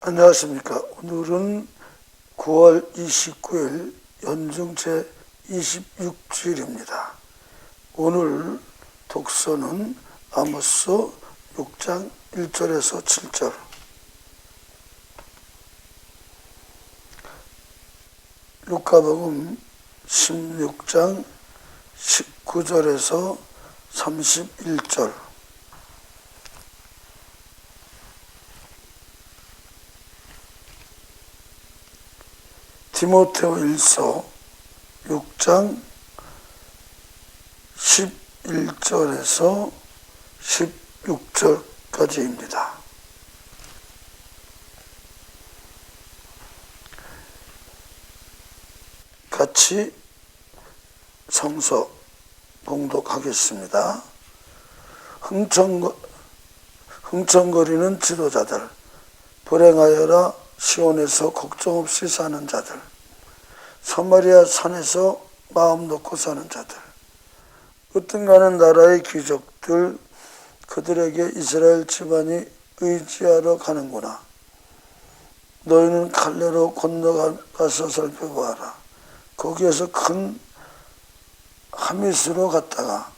안녕하십니까. 오늘은 9월 29일 연중 제26주일입니다. 오늘 독서는 아모스 6장 1절에서 7절, 루카복음 16장 19절에서 31절, 디모데후일서 6장 11절에서 16절까지입니다. 같이 성서 봉독하겠습니다. 흥청거리는 지도자들, 불행하여라 시온에서 걱정 없이 사는 자들, 사마리아 산에서 마음 놓고 사는 자들, 으뜸가는 나라의 귀족들, 그들에게 이스라엘 집안이 의지하러 가는구나. 너희는 갈레로 건너가서 살펴보아라. 거기에서 큰 하마스로 갔다가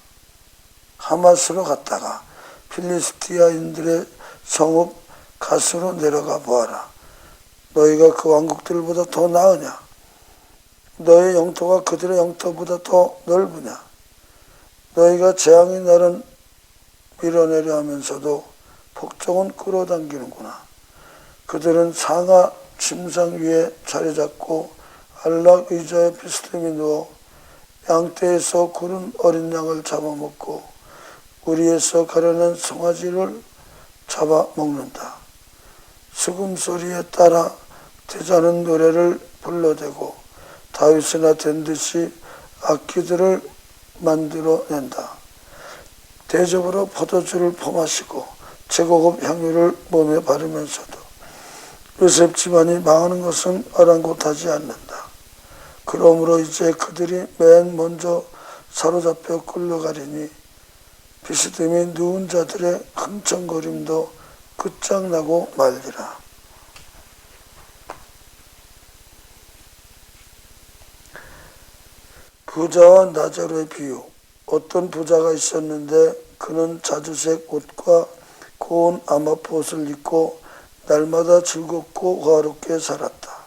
필리스티아인들의 성읍 가스로 내려가 보아라. 너희가 그 왕국들보다 더 나으냐? 너희 영토가 그들의 영토보다 더 넓으냐? 너희가 재앙이 나를 밀어내려 하면서도 복종은 끌어당기는구나. 그들은 상하 침상 위에 자리 잡고 안락 의자에 비스듬히 누워 양떼에서 고른 어린 양을 잡아먹고 우리에서 가려낸 송아지를 잡아먹는다. 수금소리에 따라 대자는 노래를 불러대고 다윗이나 된 듯이 악기들을 만들어낸다. 대접으로 포도주를 퍼마시고 제고급 향유를 몸에 바르면서도 요셉 집안이 망하는 것은 아랑곳하지 않는다. 그러므로 이제 그들이 맨 먼저 사로잡혀 끌려가리니 비스듬히 누운 자들의 흥청거림도 끝장나고 말리라. 부자와 나자로의 비유. 어떤 부자가 있었는데 그는 자주색 옷과 고운 아마포옷을 입고 날마다 즐겁고 화롭게 살았다.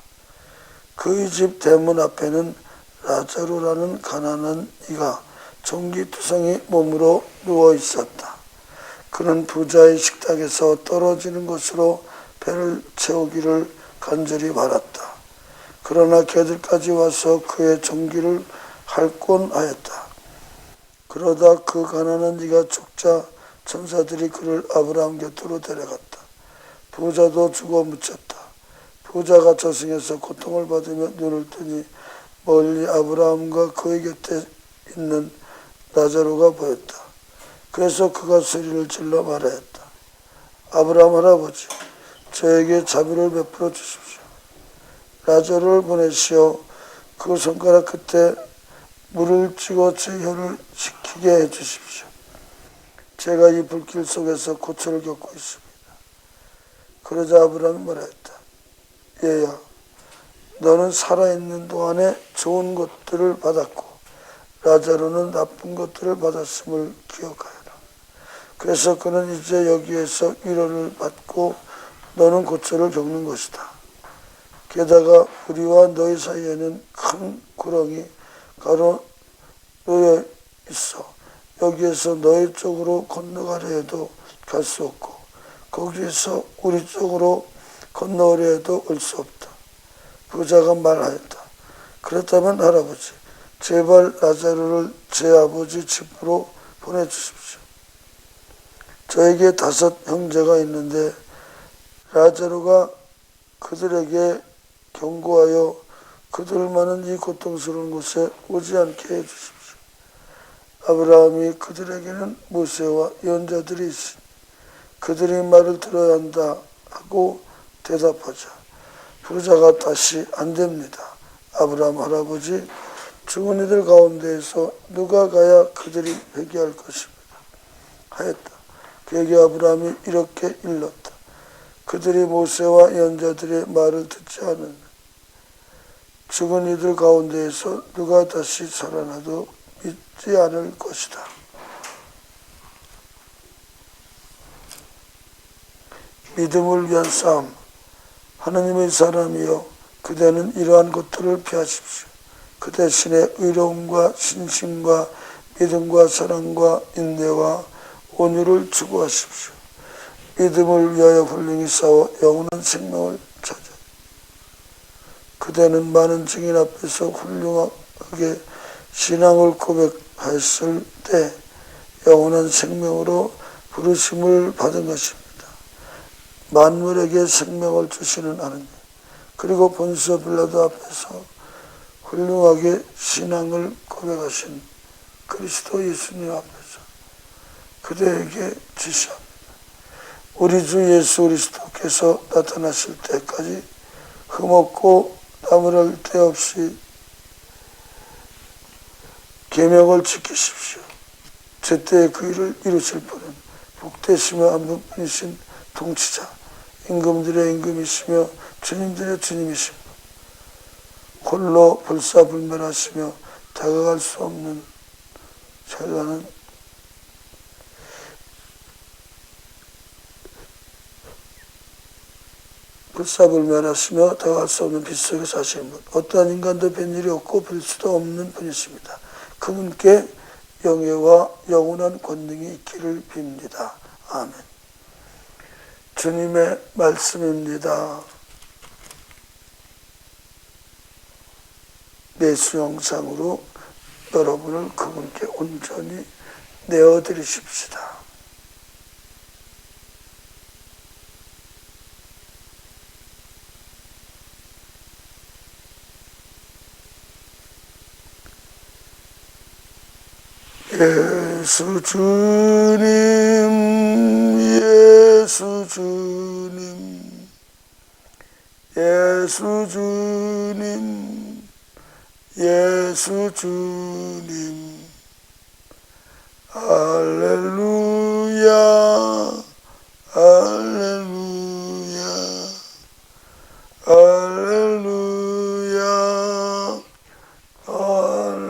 그의 집 대문 앞에는 라자로라는 가난한 이가 종기투성이 몸으로 누워 있었다. 그는 부자의 식탁에서 떨어지는 것으로 배를 채우기를 간절히 바랐다. 그러나 개들까지 와서 그의 종기를 핥곤 하였다. 그러다 그 가난한 이가 죽자 천사들이 그를 아브라함 곁으로 데려갔다. 부자도 죽어 묻혔다. 부자가 저승에서 고통을 받으며 눈을 뜨니 멀리 아브라함과 그의 곁에 있는 나자로가 보였다. 그래서 그가 소리를 질러 말하였다. 아브라함 할아버지, 저에게 자비를 베풀어 주십시오. 나자로를 보내시어 그 손가락 끝에 물을 찍어 제 혀를 식히게 해주십시오. 제가 이 불길 속에서 고초를 겪고 있습니다. 그러자 아브라함이 말하였다. 얘야, 너는 살아있는 동안에 좋은 것들을 받았고 라자로는 나쁜 것들을 받았음을 기억하여라. 그래서 그는 이제 여기에서 위로를 받고 너는 고초를 겪는 것이다. 게다가 우리와 너희 사이에는 큰 구렁이 가로 놓여 있어 여기에서 너희 쪽으로 건너가려 해도 갈 수 없고 거기에서 우리 쪽으로 건너오려 해도 올 수 없다. 부자가 말하였다. 그렇다면 할아버지, 제발 라자로를 제 아버지 집으로 보내주십시오. 저에게 5 형제가 있는데 라자로가 그들에게 경고하여 그들만은 이 고통스러운 곳에 오지 않게 해주십시오. 아브라함이 그들에게는 모세와 예언자들이 있으니 그들이 말을 들어야 한다 하고 대답하자 부자가 다시 안 됩니다. 아브라함 할아버지, 죽은 이들 가운데에서 누가 가야 그들이 회개할 것입니다 하였다. 그에게 아브라함이 이렇게 일렀다. 그들이 모세와 연자들의 말을 듣지 않은 죽은 이들 가운데에서 누가 다시 살아나도 믿지 않을 것이다. 믿음을 위한 싸움. 하나님의 사람이여, 그대는 이러한 것들을 피하십시오. 그 대신에 의로움과 신심과 믿음과 사랑과 인내와 온유를 추구하십시오. 믿음을 위하여 훌륭히 싸워 영원한 생명을 찾아. 그대는 많은 증인 앞에서 훌륭하게 신앙을 고백했을 때 영원한 생명으로 부르심을 받은 것입니다. 만물에게 생명을 주시는 하나님, 그리고 본스 빌라도 앞에서 훌륭하게 신앙을 고백하신 그리스도 예수님 앞에서 그대에게 지시합니다. 우리 주 예수 그리스도께서 나타나실 때까지 흠없고 땀을 흘릴 데 없이 계명을 지키십시오. 제때에 그 일을 이루실 분은 복되시며 한 분뿐이신 통치자, 임금들의 임금이시며 주님들의 주님이시며 홀로 불사불멸하시며 다가갈 수 없는 찬란한 불사불멸하시며 다가갈 수 없는 빛 속에 사시는 분, 어떠한 인간도 뵌 일이 없고 뵐 수도 없는 분이십니다. 그분께 영예와 영원한 권능이 있기를 빕니다. 아멘. 주님의 말씀입니다. 매수 영상으로 여러분을 그분께 온전히 내어드리십시다. 예수 주님, 예수 주님, 예수 주님, 예수 주님, 할렐루야, 할렐루야, 할렐루야, 할렐루야.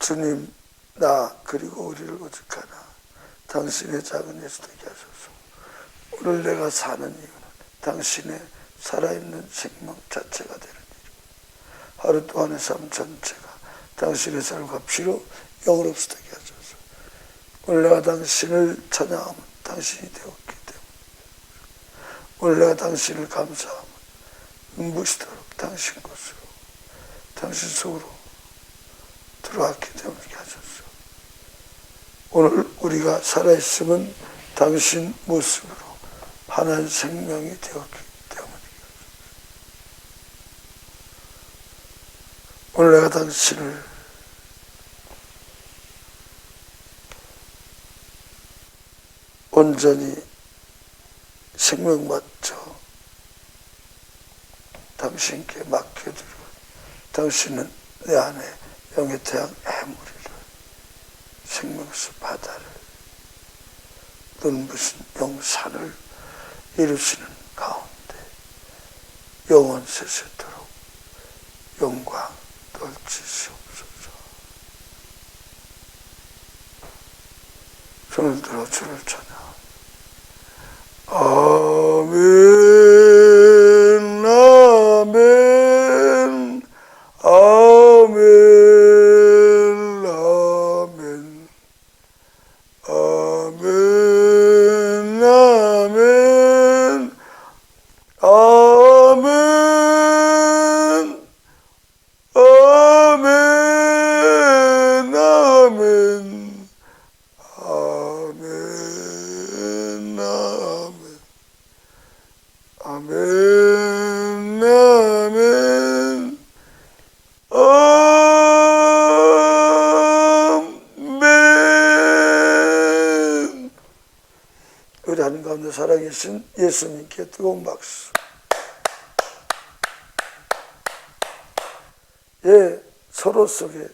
주님, 나 그리고 우리를 오직하나 당신의 작은 예수 되게 하소서. 오늘 내가 사는 이유는 당신의 살아있는 생명 자체가 되는 일이고, 하루 동안의 삶 전체가 당신의 삶과 피로 영원없게 하소서. 오늘 내가 당신을 찬양하면 당신이 되었기 때문에, 오늘 내가 당신을 감사하면 눈부시도록 당신 것으로, 당신 속으로 들어왔기 때문에 하소서. 오늘 우리가 살아있으면 당신 모습으로 하나의 생명이 되었기 때문에 오늘 내가 당신을 온전히 생명 맞춰 당신께 맡겨드리고 당신은 내 안에 영의 태양 해무리를 생명수 바다를 눈부신 영산을 이루시는 가운데 영원 세세토록 영광 떨치시옵소서. 손을 들어 주를 찬양. 아멘, 아멘, 아멘, 아멘, 아멘, 아멘, 아멘, 아멘, 아멘, 아멘, 아멘, 아멘, 아멘. 우리 하나님 가운데 살아계신 예수님께 뜨거운 박수. 예, 서로 속에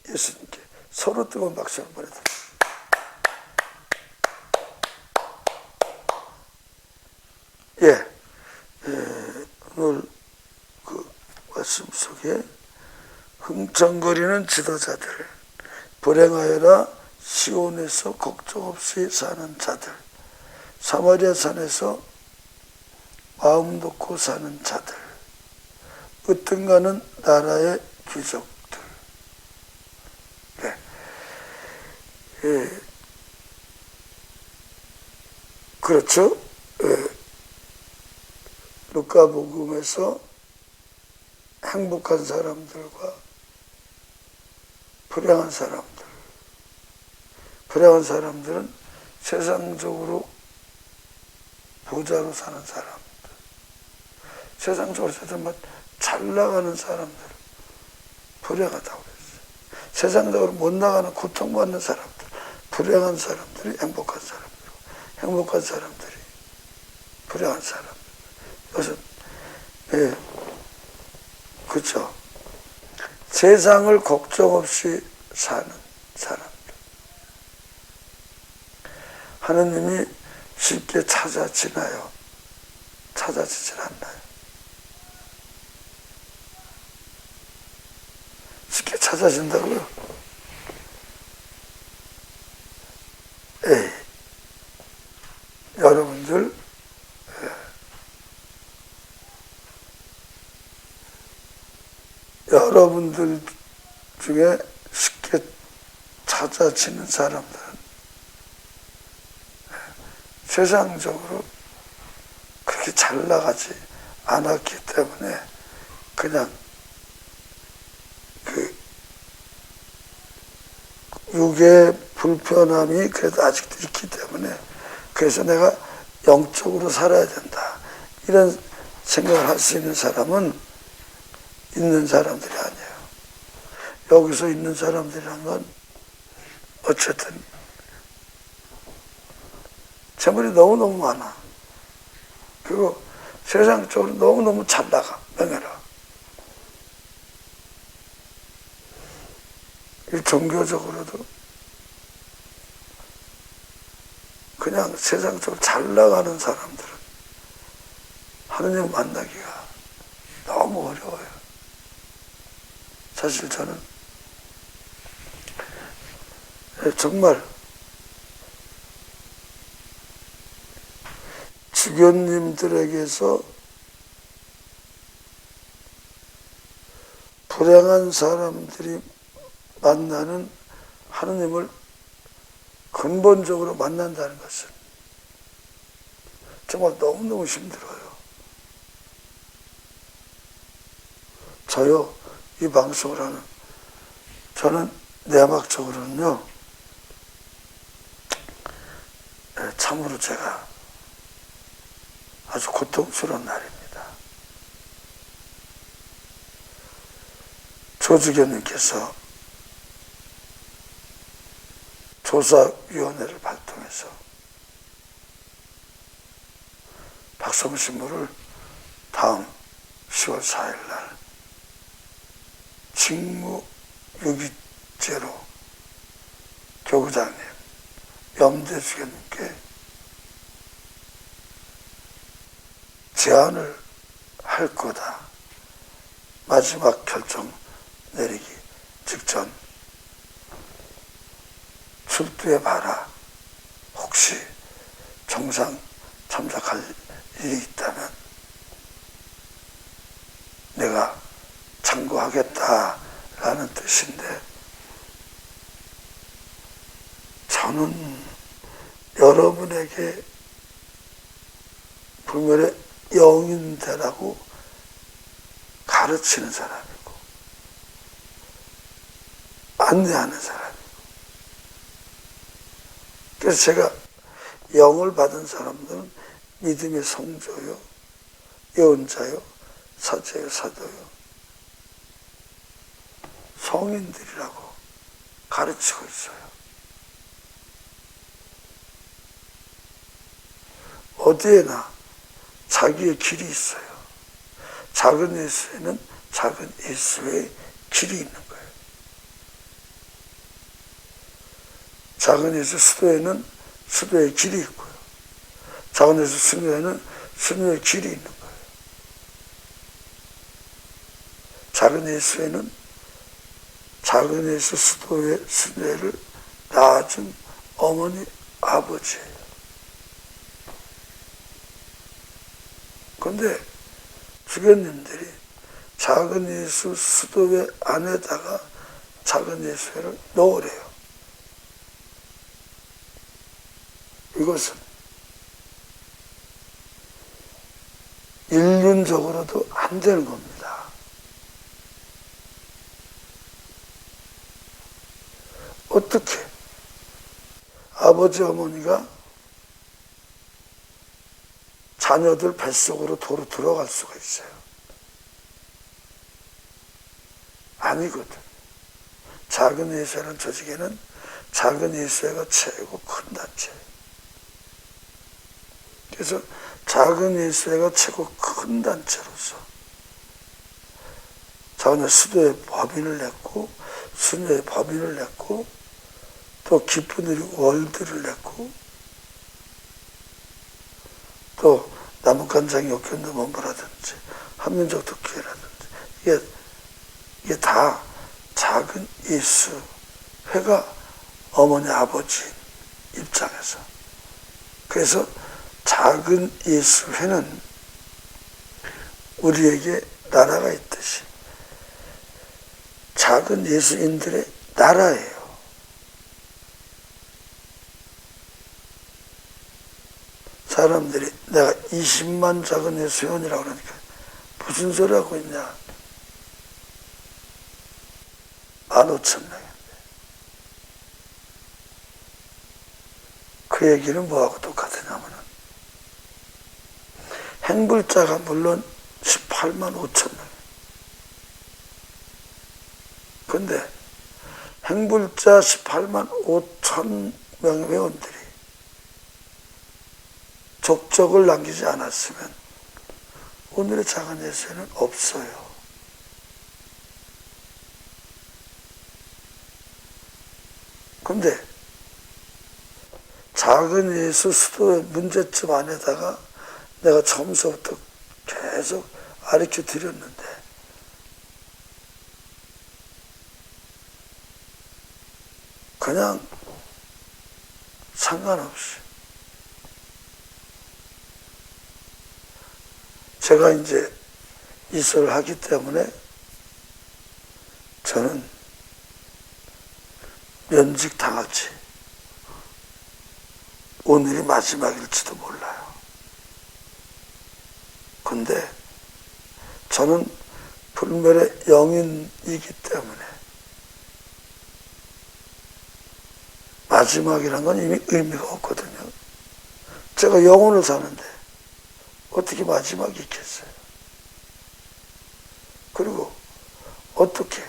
예수님께 서로 뜨거운 박수를 보내드립니다. 오늘 그 말씀 속에 흥청거리는 지도자들, 불행하여라 시온에서 걱정 없이 사는 자들, 사마리아 산에서 마음 놓고 사는 자들, 으뜸가는 나라의 귀족들. 그렇죠? 루카복음에서 행복한 사람들과 불행한 사람들. 불행한 사람들은 세상적으로 부자로 사는 사람들. 세상적으로 정말 잘 나가는 사람들. 불행하다고 그랬어요. 세상적으로 못 나가는 고통받는 사람들. 불행한 사람들이 행복한 사람들이고, 행복한 사람들이 불행한 사람들. 이것은, 그렇죠. 세상을 걱정 없이 사는 사람들. 하느님이 쉽게 찾아지나요? 찾아지질 않나요? 쉽게 찾아진다고요? 여러분들 중에 쉽게 찾아지는 사람들은 세상적으로 그렇게 잘 나가지 않았기 때문에 그냥 그 육의 불편함이 그래도 아직도 있기 때문에 그래서 내가 영적으로 살아야 된다 이런 생각을 할 수 있는 사람은 있는 사람들이 아니에요. 여기서 있는 사람들이란 건 어쨌든 재물이 너무너무 많아. 그리고 세상적으로 너무너무 잘 나가. 명예라. 이 종교적으로도 그냥 세상적으로 잘 나가는 사람들은 하느님 만나기가 너무 어려워요. 사실 저는 정말 주교님들에게서 불행한 사람들이 만나는 하느님을 근본적으로 만난다는 것은 정말 너무너무 힘들어요. 저요, 이 방송을 하는 저는 내막적으로는요, 참으로 제가 아주 고통스러운 날입니다. 조주교님께서 조사위원회를 발동해서 박성수 신부를 다음 10월 4일 날 직무유기죄로 교구장님, 염대주교님께 제안을 할 거다. 마지막 결정 내리기 직전 출두해봐라. 혹시 정상 참작할 일이 있다면 내가 참고하겠다라는 뜻인데, 저는 여러분에게 불멸의 영인되라고 가르치는 사람이고 안내하는 사람이고, 그래서 제가 영을 받은 사람들은 믿음의 성조요, 예언자요, 사제요, 사도요, 성인들이라고 가르치고 있어요. 어디에나 자기의 길이 있어요. 작은 예수에는 작은 예수의 길이 있는 거예요. 작은 예수 수도에는 수도의 길이 있고요. 작은 예수 승려에는 승려의 길이 있는 거예요. 작은 예수에는 작은 예수 수도의 승려를 낳아준 어머니 아버지예요. 그런데 주교님들이 작은 예수 수도회 안에다가 작은 예수회를 넣으래요. 이것은 인륜적으로도 안 되는 겁니다. 어떻게 아버지 어머니가 자녀들 뱃속으로 도로 들어갈 수가 있어요? 아니거든. 작은 예수회라는 조직에는 작은 예수회가 최고 큰 단체예요. 그래서 작은 예수회가 최고 큰 단체로서 작은 수도의 법인을 냈고, 수녀의 법인을 냈고, 또 기쁜 우리 월드를 냈고, 또 남북한장이 역견도 원부라든지 한민족 특기라든지 이게 다 작은 예수회가 어머니 아버지 입장에서, 그래서 작은 예수회는 우리에게 나라가 있듯이 작은 예수인들의 나라예요. 사람들이 내가 20만 작은 예수회원이라고 그러니까 무슨 소리 하고 있냐? 15,000명인데 그 얘기는 뭐하고 똑같으냐면은, 행불자가 물론 18만 5천 명. 근데 행불자 18만 5천 명의 회원들이 족적을 남기지 않았으면 오늘의 작은 예수회는 없어요. 근데 작은 예수 수도의 문제점 안에다가 내가 처음서부터 계속 가르쳐 드렸는데, 그냥 상관없이 제가 이제 이소를 하기 때문에 저는 면직 당할지 오늘이 마지막일지도 몰라요. 근데 저는 불멸의 영인이기 때문에 마지막이란 건 이미 의미가 없거든요. 제가 영혼을 사는데 어떻게 마지막이 있겠어요? 그리고 어떻게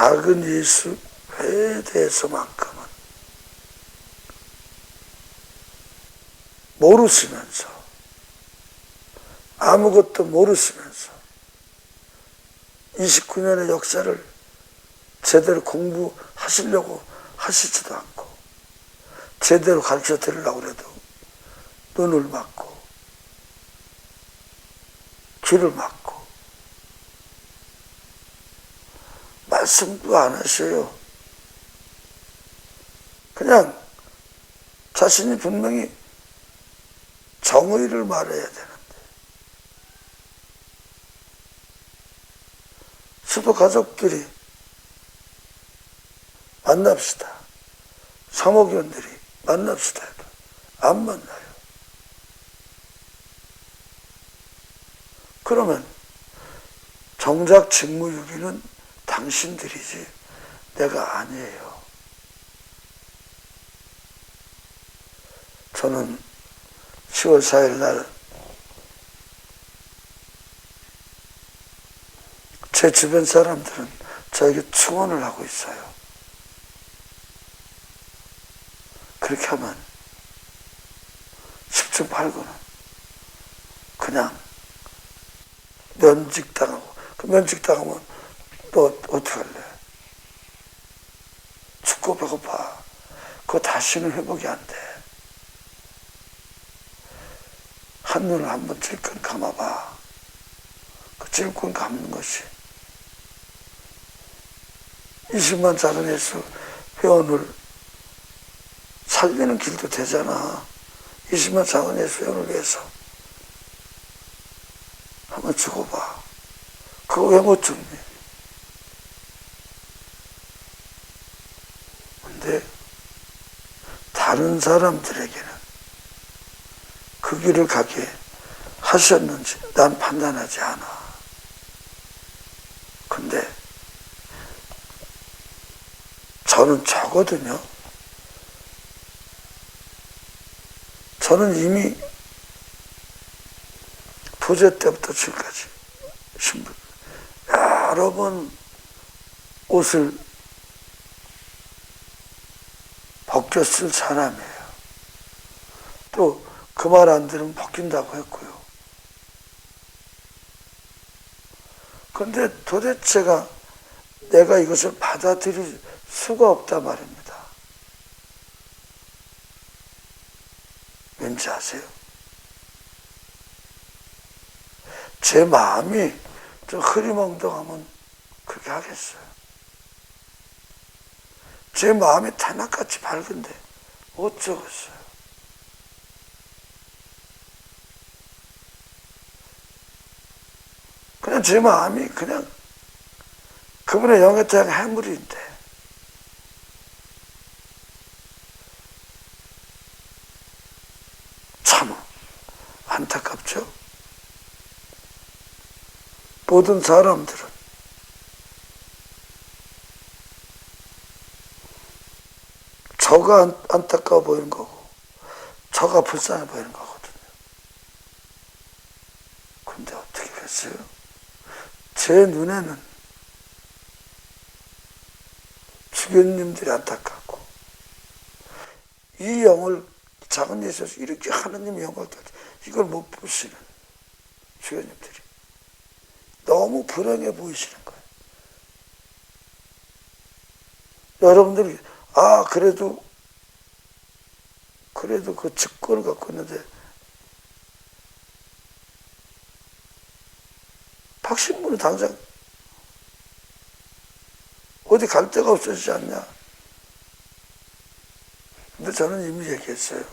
작은 예수 회에 대해서만큼은 모르시면서, 아무것도 모르시면서 29년의 역사를 제대로 공부하시려고 하시지도 않고, 제대로 가르쳐 드리려고 해도 눈을 막고 귀를 막고 말씀도 안 하셔요. 그냥 자신이 분명히 정의를 말해야 되는데, 수도 가족들이 만납시다, 사모견들이 만납시다 해도 안 만나요. 그러면 정작 직무유기는 당신들이지 내가 아니에요. 저는 10월 4일 날 제 주변 사람들은 저에게 충원을 하고 있어요. 그렇게 하면 10중 8구는 그냥 면직당하고, 그 면직당하면 너 어떻게 할래? 춥고 배고파. 그거 다시는 회복이 안 돼. 한눈을 한번 찔끔 감아봐. 그 찔끔 감는 것이 20만 작은 예수 회원을 살리는 길도 되잖아. 20만 작은 예수 회원을 위해서 한번 죽어봐. 그거 왜 못 죽니? 근데 다른 사람들에게는 그 길을 가게 하셨는지 난 판단하지 않아. 근데 저는 저거든요. 저는 이미 부재 때부터 지금까지 신분 여러 번 옷을 벗겨 쓸 사람이에요. 또 그 말 안 들으면 벗긴다고 했고요. 그런데 도대체가 내가 이것을 받아들일 수가 없단 말입니다. 왠지 아세요? 제 마음이 좀 흐리멍덩하면 그렇게 하겠어요. 제 마음이 단학같이 밝은데 어쩌겠어요. 그냥 제 마음이 그냥 그분의 영에 대한 해물인데, 참 안타깝죠? 모든 사람들은 저가 안타까워 보이는 거고 저가 불쌍해 보이는 거거든요. 근데 어떻게 됐어요? 제 눈에는 주교님들이 안타깝고, 이 영을 작은 예수에서 이렇게 하느님의 영광을 이걸 못 보시는 주교님들이 너무 불행해 보이시는 거예요. 여러분들이 그래도 그 직권을 갖고 있는데 박신부는 당장 어디 갈 데가 없어지지 않냐? 근데 저는 이미 얘기했어요.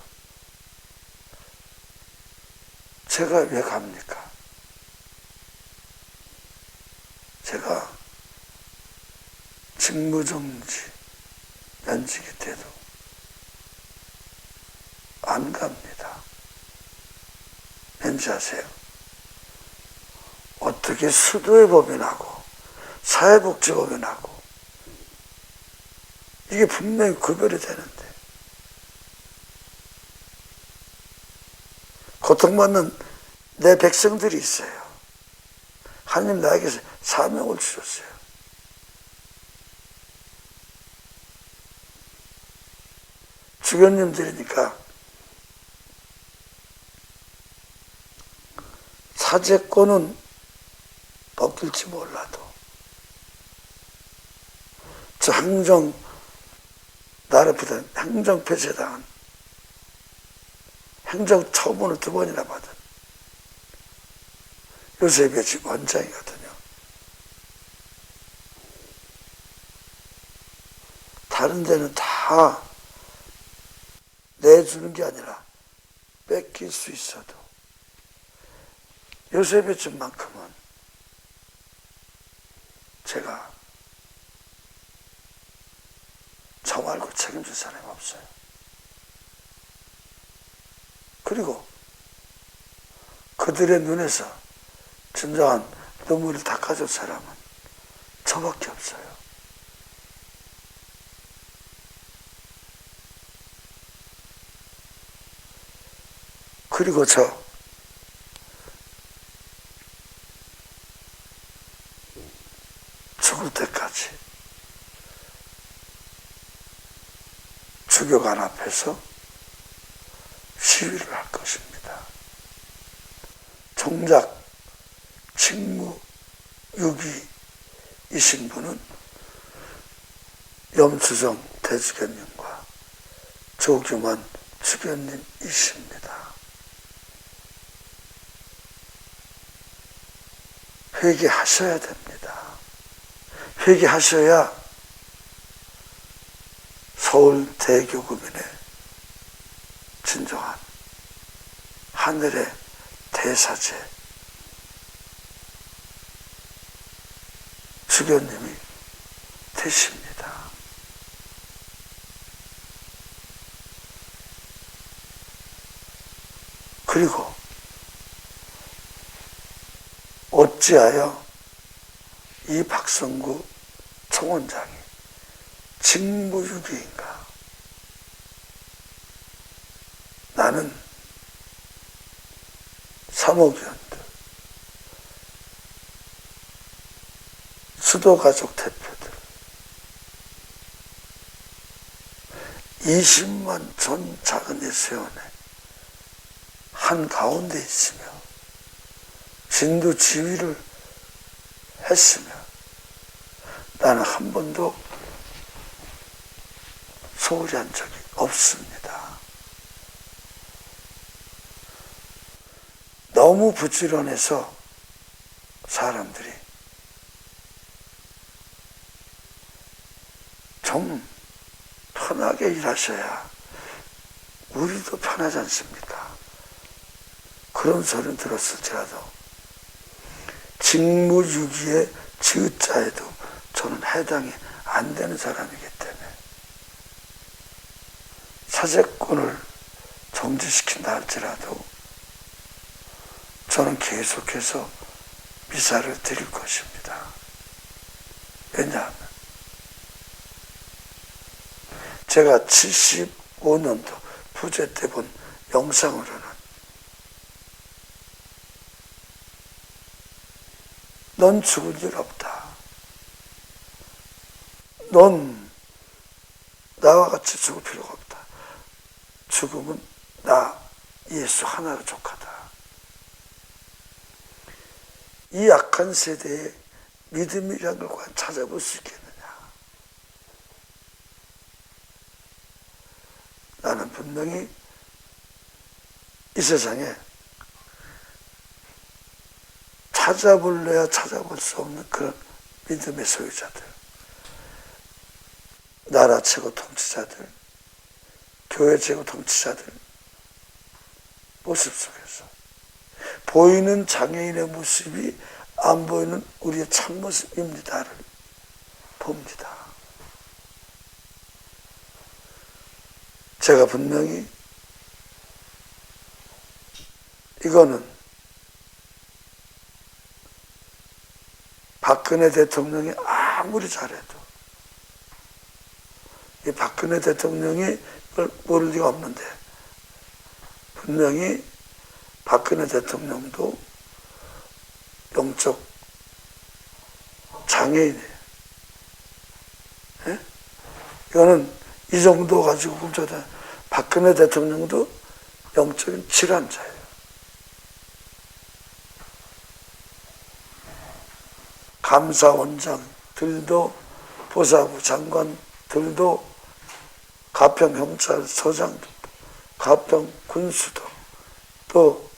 제가 왜 갑니까? 제가 직무정지 면직이 돼도 안 갑니다. 왠지 아세요? 어떻게 수도의 법인하고 사회복지법인하고 이게 분명히 구별이 되는데, 고통받는 내 백성들이 있어요. 하나님 나에게 사명을 주셨어요. 주교님들이니까 사제권은 벗길지 몰라도 저 나라에 행정 폐쇄당한 행정 처분을 2번이나 받은 요셉의 집 원장이거든요. 다른 데는 다 내주는 게 아니라 뺏길 수 있어도 요셉의 집만큼은 제가 저 말고 책임질 사람이 없어요. 그리고 그들의 눈에서 진정한 눈물을 닦아줄 사람은 저밖에 없어요. 그리고 저 죽을 때까지 주교관 앞에서 시위를 할 것입니다. 정작 직무유기이신 분은 염수정 대주교님과 조규만 주교님이십니다. 회개하셔야 됩니다. 회개하셔야 서울 대교구민의 진정한 하늘의 대사제 주교님이 되십니다. 그리고 어찌하여 이 박성구 총원장이 직무유기인가? 나는 사모위원들, 수도가족 대표들, 20만 전 작은 예수원에 한가운데 있으며 진두지휘를 했으며 나는 한 번도 소홀히 한 적이 없습니다. 너무 부지런해서 사람들이 좀 편하게 일하셔야 우리도 편하지 않습니까? 그런 소리는 들었을지라도 직무유기의 지읒자에도 저는 해당이 안 되는 사람이기 때문에 사제권을 정지시킨다 할지라도 저는 계속해서 미사를 드릴 것입니다. 왜냐하면 제가 75년도 부재 때 본 영상으로는 넌 죽을 일 없다. 넌 나와 같이 죽을 필요가 없다. 죽음은 나 예수 하나로 족하다. 이 약한 세대에 믿음이라는 걸 과연 찾아볼 수 있겠느냐? 나는 분명히 이 세상에 찾아볼래야 찾아볼 수 없는 그런 믿음의 소유자들, 나라 최고 통치자들, 교회 최고 통치자들 모습 속에서 보이는 장애인의 모습이 안 보이는 우리의 참모습입니다를 봅니다. 제가 분명히 이거는 박근혜 대통령이 아무리 잘해도 이 박근혜 대통령이 그걸 모를 리가 없는데 분명히 박근혜 대통령도 영적 장애인이에요. 예? 이거는 이 정도 가지고 굶쳐다 박근혜 대통령도 영적인 질환자예요. 감사원장들도, 보사부 장관들도, 가평경찰서장도, 가평군수도, 또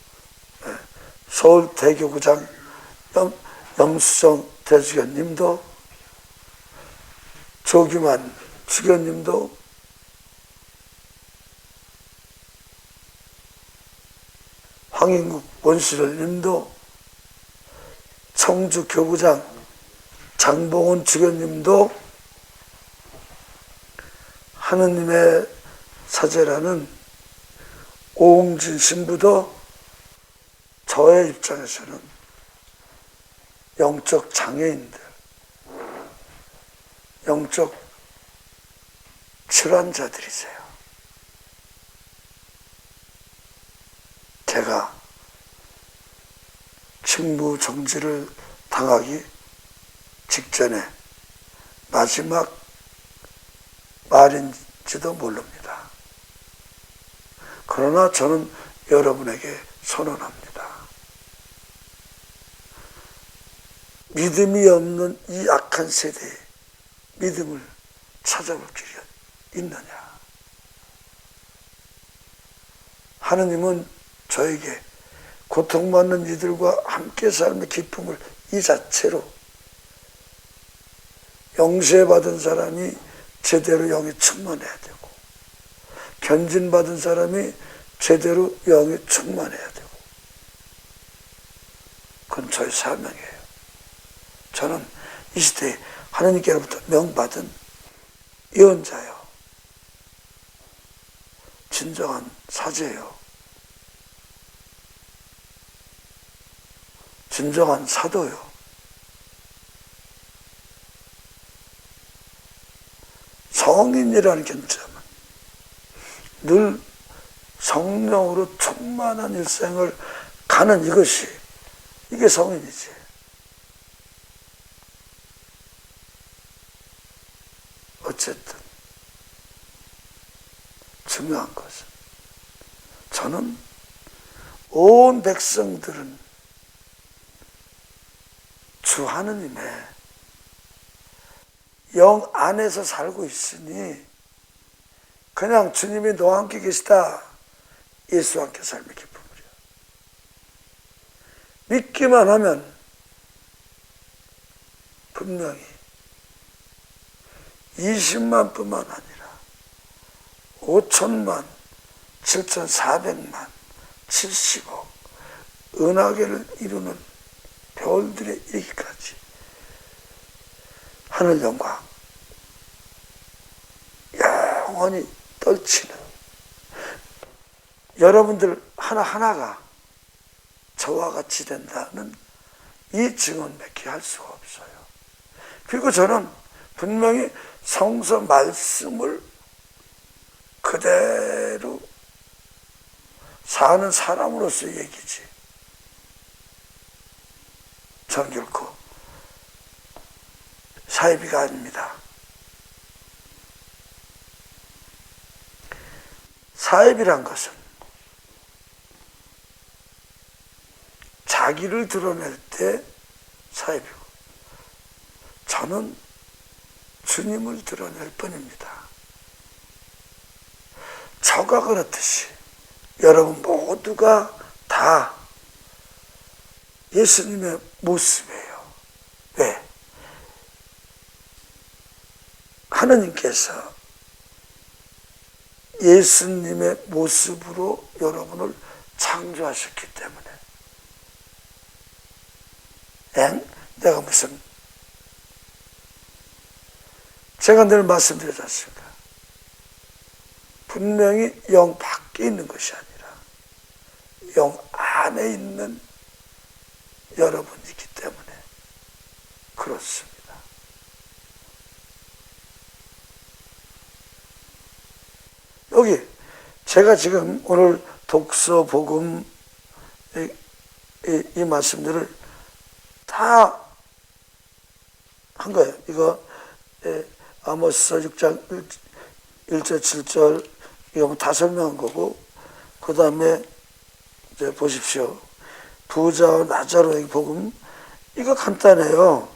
서울대교구장 염수정 대주교님도, 조규만 주교님도, 황인국 원수령님도, 청주교구장 장봉원 주교님도, 하느님의 사제라는 오홍진 신부도 저의 입장에서는 영적 장애인들, 영적 질환자들이세요. 제가 직무 정지를 당하기 직전에 마지막 말인지도 모릅니다. 그러나 저는 여러분에게 선언합니다. 믿음이 없는 이 악한 세대에 믿음을 찾아볼 길이 있느냐? 하느님은 저에게 고통받는 이들과 함께 삶의 기쁨을 이 자체로, 영세받은 사람이 제대로 영에 충만해야 되고, 견진받은 사람이 제대로 영에 충만해야 되고, 그건 저의 사명이에요. 저는 이 시대에 하나님께로부터 명받은 예언자요, 진정한 사제요, 진정한 사도요, 성인이라는 견점은 늘 성령으로 충만한 일생을 가는 이게 성인이지. 어쨌든 중요한 것은, 저는 온 백성들은 주 하느님의 영 안에서 살고 있으니 그냥 주님이 너와 함께 계시다, 예수와 함께 삶의 기쁨이요. 믿기만 하면 분명히 20만 뿐만 아니라 5천만, 7,400만, 70억 은하계를 이루는 별들에 이르기까지 하늘 영광 영원히 떨치는 여러분들 하나하나가 저와 같이 된다는 이 증언 맺기 할 수가 없어요. 그리고 저는 분명히 성서 말씀을 그대로 사는 사람으로서 얘기지, 전 결코 사이비가 아닙니다. 사이비란 것은 자기를 드러낼 때 사이비고, 저는 주님을 드러낼 뿐입니다. 저가 그렇듯이 여러분 모두가 다 예수님의 모습이에요. 왜? 하느님께서 예수님의 모습으로 여러분을 창조하셨기 때문에. 내가 무슨, 제가 늘 말씀드리지 않습니까? 분명히 영 밖에 있는 것이 아니라 영 안에 있는 여러분이기 때문에 그렇습니다. 여기 제가 지금 오늘 독서, 복음 이 말씀들을 다 한 거예요. 이거 아모스서 6장 1절 7절, 이거 뭐 다 설명한 거고, 그 다음에 이제 보십시오. 부자와 나자로의 복음, 이거 간단해요.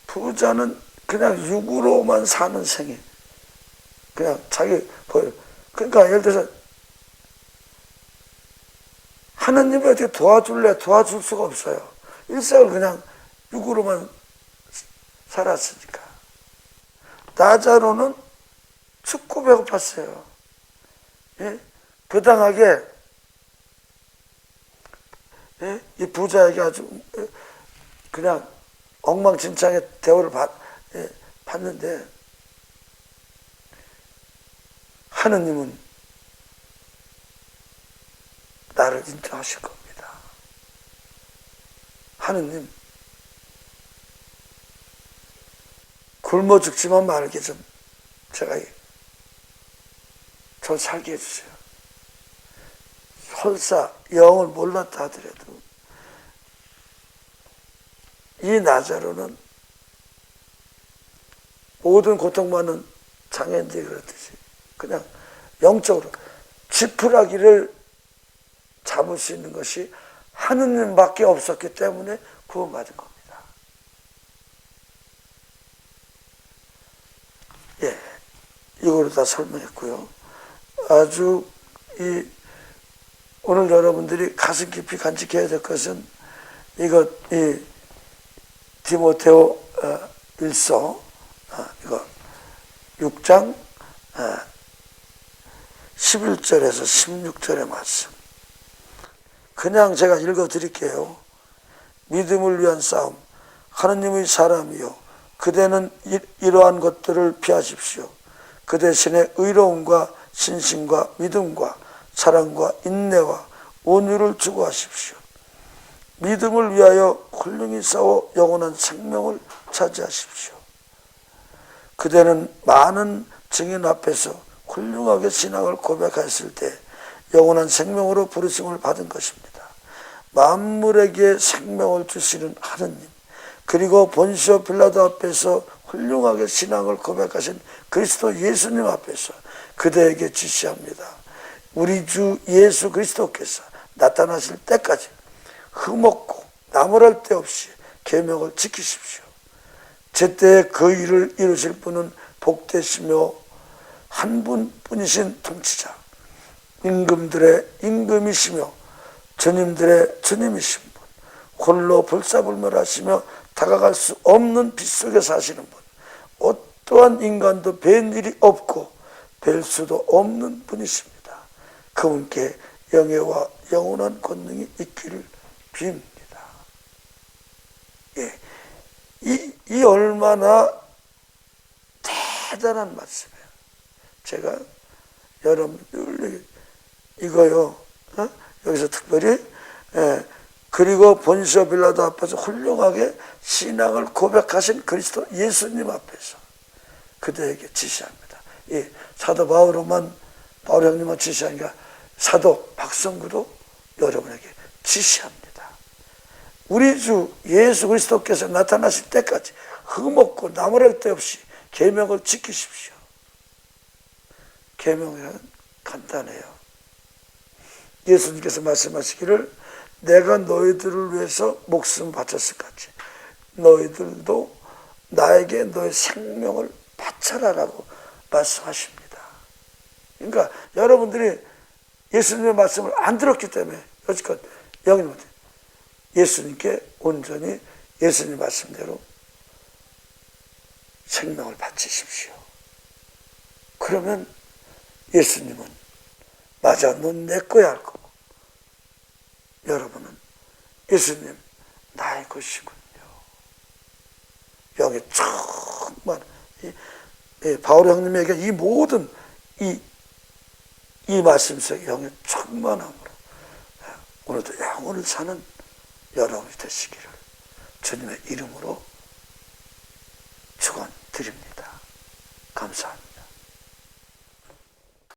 부자는 그냥 육으로만 사는 생애. 그냥 자기 보여. 그러니까 예를 들어서 하느님이 어떻게 도와줄래? 도와줄 수가 없어요. 일생을 그냥 육으로만 살았으니까. 나자로는 춥고 배고팠어요. 예? 부당하게, 예? 이 부자에게 아주 그냥 엉망진창의 대우를 받는데, 하느님은 나를 인정하실 겁니다. 하느님, 굶어 죽지만 말게 좀 저 살게 해주세요. 설사 영을 몰랐다 하더라도 이 나자로는 모든 고통받는 장애인들이 그렇듯이 그냥 영적으로 지푸라기를 잡을 수 있는 것이 하느님밖에 없었기 때문에 구원받은 겁니다. 예, 이거로 다 설명했고요. 아주 오늘 여러분들이 가슴 깊이 간직해야 될 것은 이 디모데오 1서 이거 6장 11절에서 16절의 말씀. 그냥 제가 읽어 드릴게요. 믿음을 위한 싸움. 하느님의 사람이요, 그대는 이러한 것들을 피하십시오. 그 대신에 의로움과 신심과 믿음과 사랑과 인내와 온유를 추구하십시오. 믿음을 위하여 훌륭히 싸워 영원한 생명을 차지하십시오. 그대는 많은 증인 앞에서 훌륭하게 신앙을 고백했을 때 영원한 생명으로 부르심을 받은 것입니다. 만물에게 생명을 주시는 하느님, 그리고 본시오 빌라도 앞에서 훌륭하게 신앙을 고백하신 그리스도 예수님 앞에서 그대에게 지시합니다. 우리 주 예수 그리스도께서 나타나실 때까지 흠없고 나무랄 데 없이 계명을 지키십시오. 제때 그 일을 이루실 분은 복되시며 한 분뿐이신 통치자, 임금들의 임금이시며 주님들의 주님이신 분, 홀로 불사불멸하시며 다가갈 수 없는 빛 속에 사시는 분, 어떠한 인간도 뵐 일이 없고 뵐 수도 없는 분이십니다. 그분께 영예와 영원한 권능이 있기를 빕니다. 예, 이 얼마나 대단한 말씀이에요. 제가 여러분들 이거요, 여기서 특별히 그리고 본시오 빌라도 앞에서 훌륭하게 신앙을 고백하신 그리스도 예수님 앞에서 그대에게 지시합니다. 예, 사도 바울 형님만 지시하니까 사도 박성구도 여러분에게 지시합니다. 우리 주 예수 그리스도께서 나타나실 때까지 흠없고 나무랄 데 없이 계명을 지키십시오. 계명은 간단해요. 예수님께서 말씀하시기를 내가 너희들을 위해서 목숨 바쳤을 같이 너희들도 나에게 너의 생명을 바쳐라라고 말씀하십니다. 그러니까 여러분들이 예수님의 말씀을 안 들었기 때문에 여지껏 영이 못해요. 예수님께 온전히 예수님 말씀대로 생명을 바치십시오. 그러면 예수님은 맞아, 넌 내 거야 할 거고, 여러분은 예수님 나의 것이군요. 영이 정말 바울 형님에게 이 모든 이 말씀 속에 영이 충만함으로 오늘도 영원을 사는 여러분이 되시기를 주님의 이름으로 축원드립니다. 감사합니다.